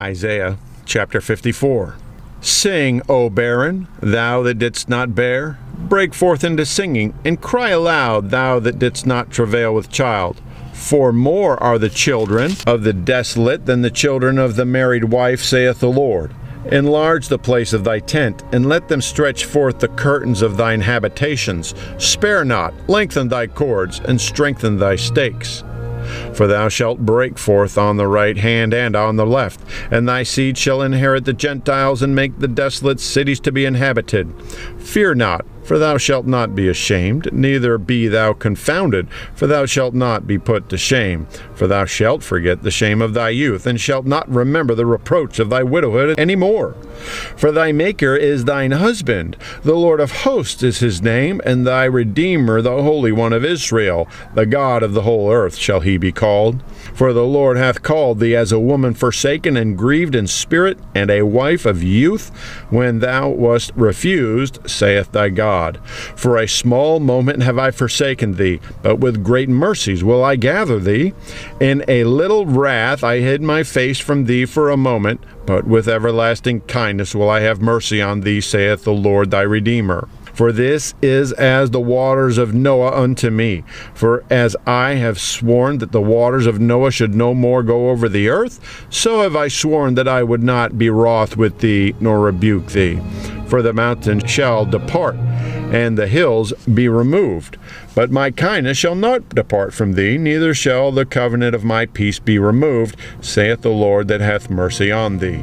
Isaiah chapter 54. Sing, O barren, thou that didst not bear. Break forth into singing, and cry aloud, thou that didst not travail with child. For more are the children of the desolate than the children of the married wife, saith the Lord. Enlarge the place of thy tent, and let them stretch forth the curtains of thine habitations. Spare not, lengthen thy cords, and strengthen thy stakes. For thou shalt break forth on the right hand and on the left, and thy seed shall inherit the Gentiles, and make the desolate cities to be inhabited. Fear not, for thou shalt not be ashamed, neither be thou confounded, for thou shalt not be put to shame. For thou shalt forget the shame of thy youth, and shalt not remember the reproach of thy widowhood any more. For thy Maker is thine husband, the Lord of hosts is his name, and thy Redeemer, the Holy One of Israel. The God of the whole earth shall he be called. For the Lord hath called thee as a woman forsaken and grieved in spirit, and a wife of youth, when thou wast refused, saith thy God. For a small moment have I forsaken thee, but with great mercies will I gather thee. In a little wrath I hid my face from thee for a moment, but with everlasting kindness will I have mercy on thee, saith the Lord thy Redeemer. For this is as the waters of Noah unto me. For as I have sworn that the waters of Noah should no more go over the earth, so have I sworn that I would not be wroth with thee, nor rebuke thee. For the mountains shall depart, and the hills be removed. But my kindness shall not depart from thee, neither shall the covenant of my peace be removed, saith the Lord that hath mercy on thee.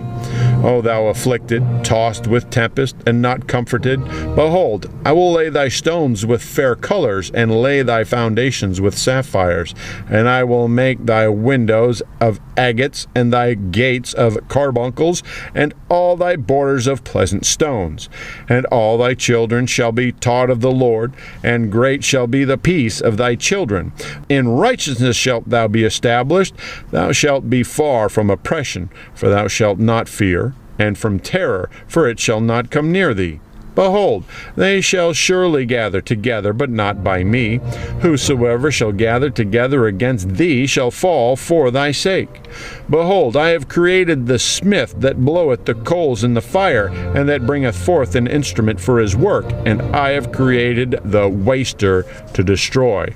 O thou afflicted, tossed with tempest, and not comforted, behold, I will lay thy stones with fair colors, and lay thy foundations with sapphires. And I will make thy windows of agates, and thy gates of carbuncles, and all thy borders of pleasant stones. And all thy children shall be taught of the Lord, and great shall be the peace of thy children. In righteousness shalt thou be established. Thou shalt be far from oppression, for thou shalt not fear, and from terror, for it shall not come near thee. Behold, they shall surely gather together, but not by me. Whosoever shall gather together against thee shall fall for thy sake. Behold, I have created the smith that bloweth the coals in the fire, and that bringeth forth an instrument for his work, and I have created the waster to destroy.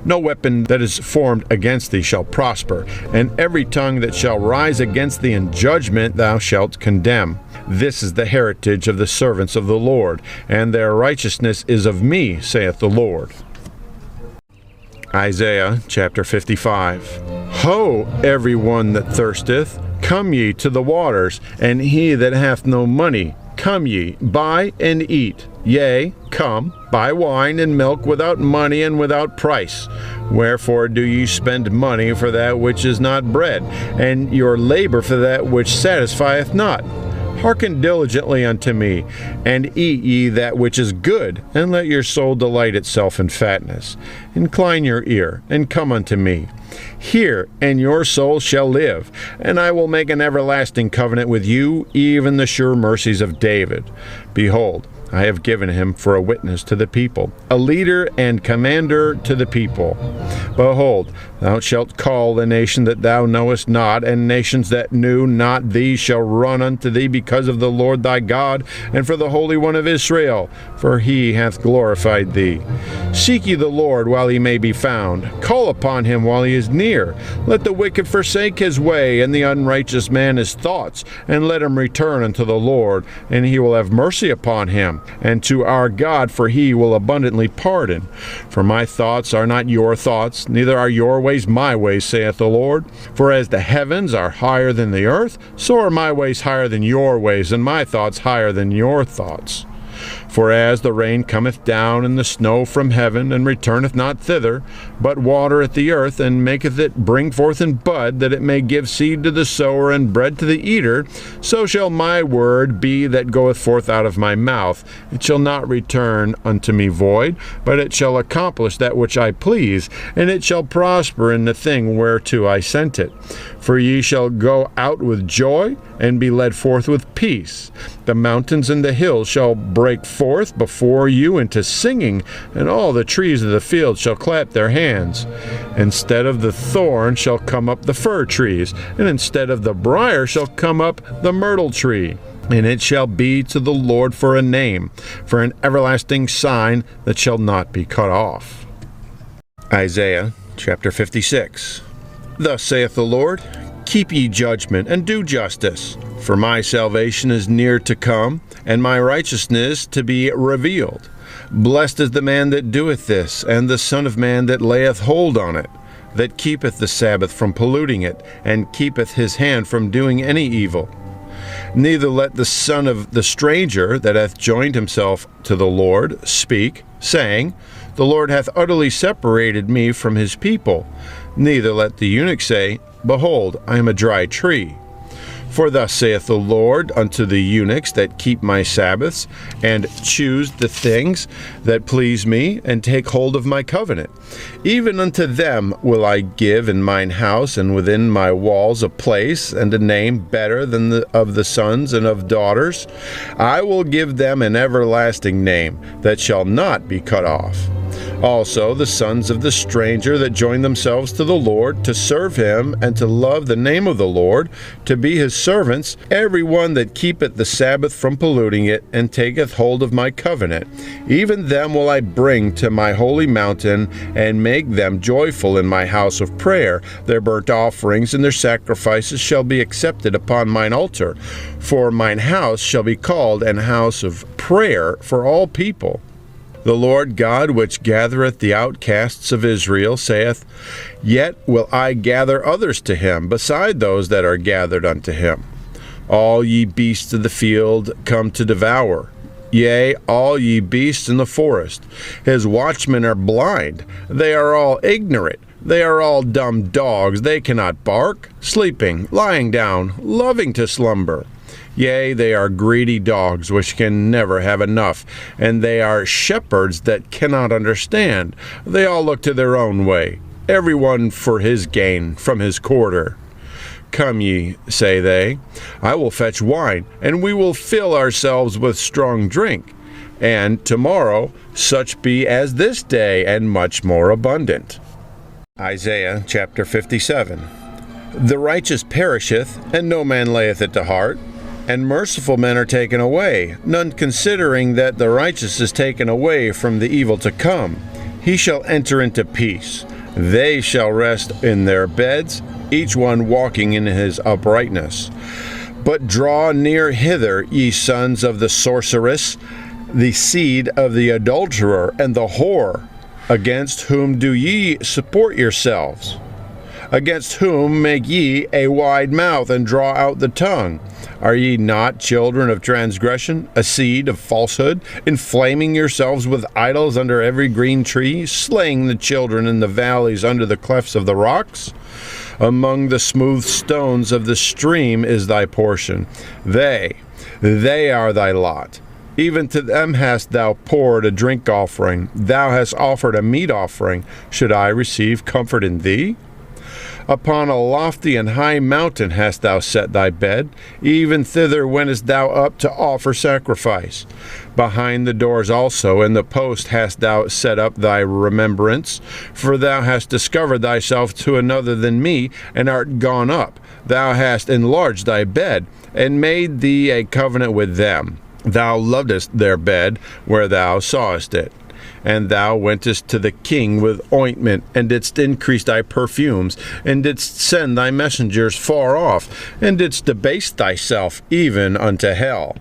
No weapon that is formed against thee shall prosper, and every tongue that shall rise against thee in judgment thou shalt condemn. This is the heritage of the servants of the Lord, and their righteousness is of me, saith the Lord. Isaiah chapter 55. Ho, every one that thirsteth, come ye to the waters, and he that hath no money, come ye, buy and eat. Yea, come, buy wine and milk without money and without price. Wherefore do ye spend money for that which is not bread, and your labor for that which satisfieth not? Hearken diligently unto me, and eat ye that which is good, and let your soul delight itself in fatness. Incline your ear, and come unto me. Hear, and your soul shall live, and I will make an everlasting covenant with you, even the sure mercies of David. Behold, I have given him for a witness to the people, a leader and commander to the people. Behold, thou shalt call the nation that thou knowest not, and nations that knew not thee shall run unto thee because of the Lord thy God, and for the Holy One of Israel, for he hath glorified thee. Seek ye the Lord while he may be found. Call upon him while he is near. Let the wicked forsake his way, and the unrighteous man his thoughts, and let him return unto the Lord, and he will have mercy upon him, and to our God, for he will abundantly pardon. For my thoughts are not your thoughts, neither are your ways my ways, saith the Lord. For as the heavens are higher than the earth, so are my ways higher than your ways, and my thoughts higher than your thoughts. For as the rain cometh down and the snow from heaven, and returneth not thither, but watereth the earth, and maketh it bring forth and bud, that it may give seed to the sower and bread to the eater, so shall my word be that goeth forth out of my mouth. It shall not return unto me void, but it shall accomplish that which I please, and it shall prosper in the thing whereto I sent it. For ye shall go out with joy, and be led forth with peace. The mountains and the hills shall bring break forth before you into singing, and all the trees of the field shall clap their hands. Instead of the thorn shall come up the fir trees, and instead of the brier shall come up the myrtle tree. And it shall be to the Lord for a name, for an everlasting sign that shall not be cut off. Isaiah chapter 56. Thus saith the Lord, keep ye judgment, and do justice. For my salvation is near to come, and my righteousness to be revealed. Blessed is the man that doeth this, and the Son of Man that layeth hold on it, that keepeth the Sabbath from polluting it, and keepeth his hand from doing any evil. Neither let the son of the stranger that hath joined himself to the Lord speak, saying, the Lord hath utterly separated me from his people. Neither let the eunuch say, behold, I am a dry tree. For thus saith the Lord unto the eunuchs that keep my Sabbaths, and choose the things that please me, and take hold of my covenant. Even unto them will I give in mine house and within my walls a place and a name better than of the sons and of daughters. I will give them an everlasting name that shall not be cut off. Also the sons of the stranger that join themselves to the Lord, to serve him, and to love the name of the Lord, to be his servants, every one that keepeth the Sabbath from polluting it, and taketh hold of my covenant. Even them will I bring to my holy mountain, and make them joyful in my house of prayer. Their burnt offerings and their sacrifices shall be accepted upon mine altar. For mine house shall be called an house of prayer for all people. The Lord God, which gathereth the outcasts of Israel, saith, yet will I gather others to him, beside those that are gathered unto him. All ye beasts of the field come to devour, yea, all ye beasts in the forest. His watchmen are blind, they are all ignorant, they are all dumb dogs, they cannot bark, sleeping, lying down, loving to slumber. Yea, they are greedy dogs which can never have enough, and they are shepherds that cannot understand. They all look to their own way, every one for his gain from his quarter. Come ye, say they, I will fetch wine, and we will fill ourselves with strong drink. And tomorrow such be as this day, and much more abundant. Isaiah chapter 57. The righteous perisheth, and no man layeth it to heart. And merciful men are taken away, none considering that the righteous is taken away from the evil to come. He shall enter into peace. They shall rest in their beds, each one walking in his uprightness. But draw near hither, ye sons of the sorceress, the seed of the adulterer and the whore. Against whom do ye support yourselves? Against whom make ye a wide mouth, and draw out the tongue? Are ye not children of transgression, a seed of falsehood, inflaming yourselves with idols under every green tree, slaying the children in the valleys under the clefts of the rocks? Among the smooth stones of the stream is thy portion. They are thy lot. Even to them hast thou poured a drink offering. Thou hast offered a meat offering. Should I receive comfort in thee? Upon a lofty and high mountain hast thou set thy bed, even thither wentest thou up to offer sacrifice. Behind the doors also in the post hast thou set up thy remembrance, for thou hast discovered thyself to another than me, and art gone up. Thou hast enlarged thy bed, and made thee a covenant with them. Thou lovedest their bed, where thou sawest it. And thou wentest to the king with ointment, and didst increase thy perfumes, and didst send thy messengers far off, and didst debase thyself even unto hell.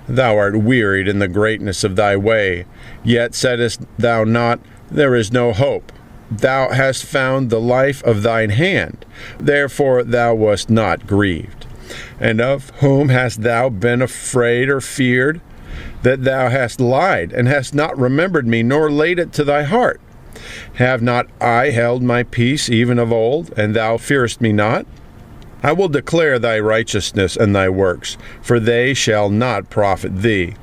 Thou art wearied in the greatness of thy way, yet saidst thou not, there is no hope. Thou hast found the life of thine hand, therefore thou wast not grieved. And of whom hast thou been afraid or feared? That thou hast lied, and hast not remembered me, nor laid it to thy heart? Have not I held my peace even of old, and thou fearest me not? I will declare thy righteousness and thy works, for they shall not profit thee.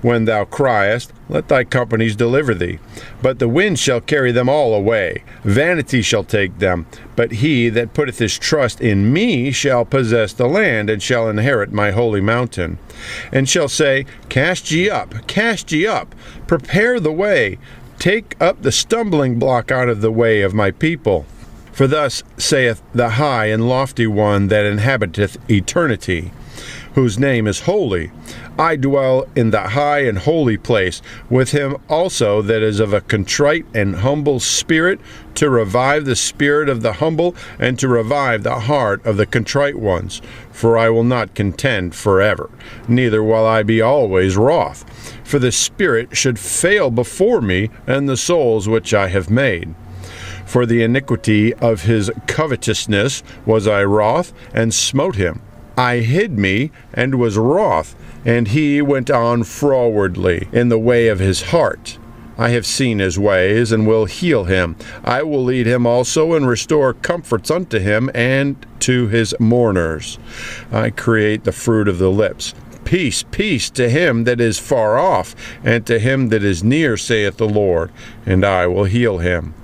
When thou criest, let thy companies deliver thee. But the wind shall carry them all away. Vanity shall take them. But he that putteth his trust in me shall possess the land, and shall inherit my holy mountain. And shall say, cast ye up, prepare the way, take up the stumbling block out of the way of my people. For thus saith the high and lofty one that inhabiteth eternity, whose name is holy. I dwell in the high and holy place, with him also that is of a contrite and humble spirit, to revive the spirit of the humble, and to revive the heart of the contrite ones. For I will not contend forever, neither will I be always wroth. For the spirit should fail before me, and the souls which I have made. For the iniquity of his covetousness was I wroth, and smote him. I hid me, and was wroth, and he went on frowardly in the way of his heart. I have seen his ways, and will heal him. I will lead him also, and restore comforts unto him, and to his mourners. I create the fruit of the lips. Peace, peace to him that is far off, and to him that is near, saith the Lord, and I will heal him.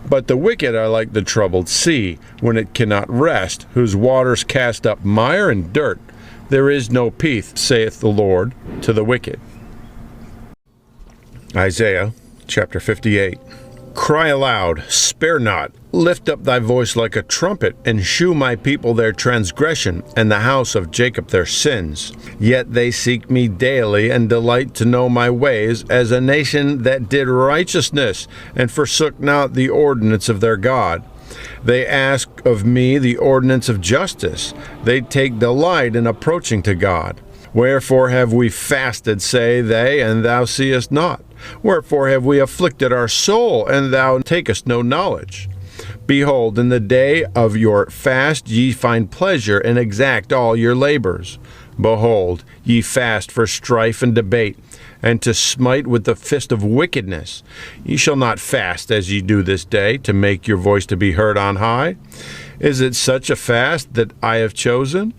But the wicked are like the troubled sea, when it cannot rest, whose waters cast up mire and dirt. There is no peace, saith the Lord, to the wicked. Isaiah chapter 58. Cry aloud, spare not, lift up thy voice like a trumpet, and shew my people their transgression, and the house of Jacob their sins. Yet they seek me daily, and delight to know my ways, as a nation that did righteousness, and forsook not the ordinance of their God. They ask of me the ordinance of justice. They take delight in approaching to God. Wherefore have we fasted, say they, and thou seest not? Wherefore have we afflicted our soul, and thou takest no knowledge? Behold, in the day of your fast ye find pleasure, and exact all your labors. Behold, ye fast for strife and debate, and to smite with the fist of wickedness. Ye shall not fast as ye do this day, to make your voice to be heard on high. Is it such a fast that I have chosen?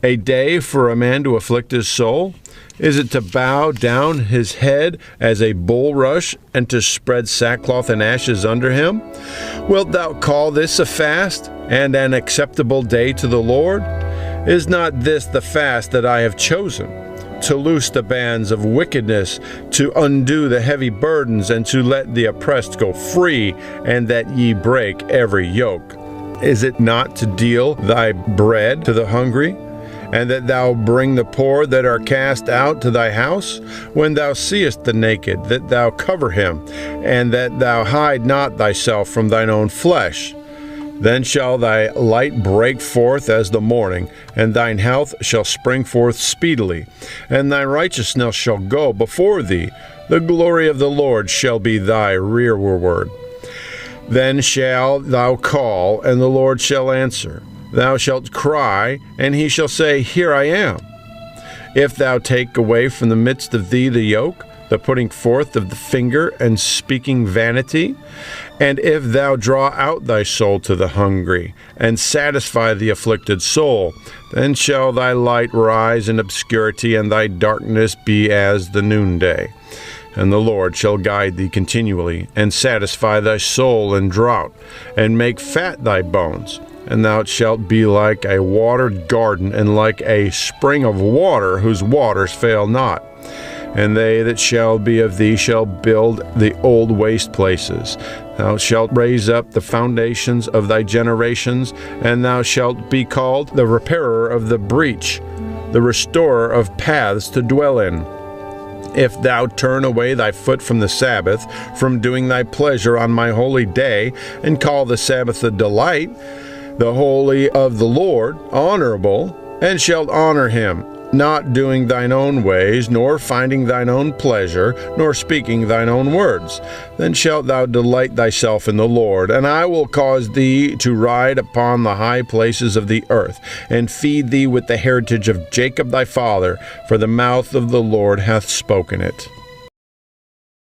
A day for a man to afflict his soul? Is it to bow down his head as a bulrush, and to spread sackcloth and ashes under him? Wilt thou call this a fast, and an acceptable day to the Lord? Is not this the fast that I have chosen? To loose the bands of wickedness, to undo the heavy burdens, and to let the oppressed go free, and that ye break every yoke. Is it not to deal thy bread to the hungry, and that thou bring the poor that are cast out to thy house? When thou seest the naked, that thou cover him, and that thou hide not thyself from thine own flesh. Then shall thy light break forth as the morning, and thine health shall spring forth speedily, and thy righteousness shall go before thee. The glory of the Lord shall be thy rearward. Then shalt thou call, and the Lord shall answer. Thou shalt cry, and he shall say, Here I am. If thou take away from the midst of thee the yoke, the putting forth of the finger, and speaking vanity, and if thou draw out thy soul to the hungry, and satisfy the afflicted soul, then shall thy light rise in obscurity, and thy darkness be as the noonday. And the Lord shall guide thee continually, and satisfy thy soul in drought, and make fat thy bones. And thou shalt be like a watered garden, and like a spring of water, whose waters fail not. And they that shall be of thee shall build the old waste places. Thou shalt raise up the foundations of thy generations, and thou shalt be called the repairer of the breach, the restorer of paths to dwell in. If thou turn away thy foot from the Sabbath, from doing thy pleasure on my holy day, and call the Sabbath a delight, the holy of the Lord honorable, and shalt honor him, not doing thine own ways, nor finding thine own pleasure, nor speaking thine own words. Then shalt thou delight thyself in the Lord, and I will cause thee to ride upon the high places of the earth, and feed thee with the heritage of Jacob thy father, for the mouth of the Lord hath spoken it.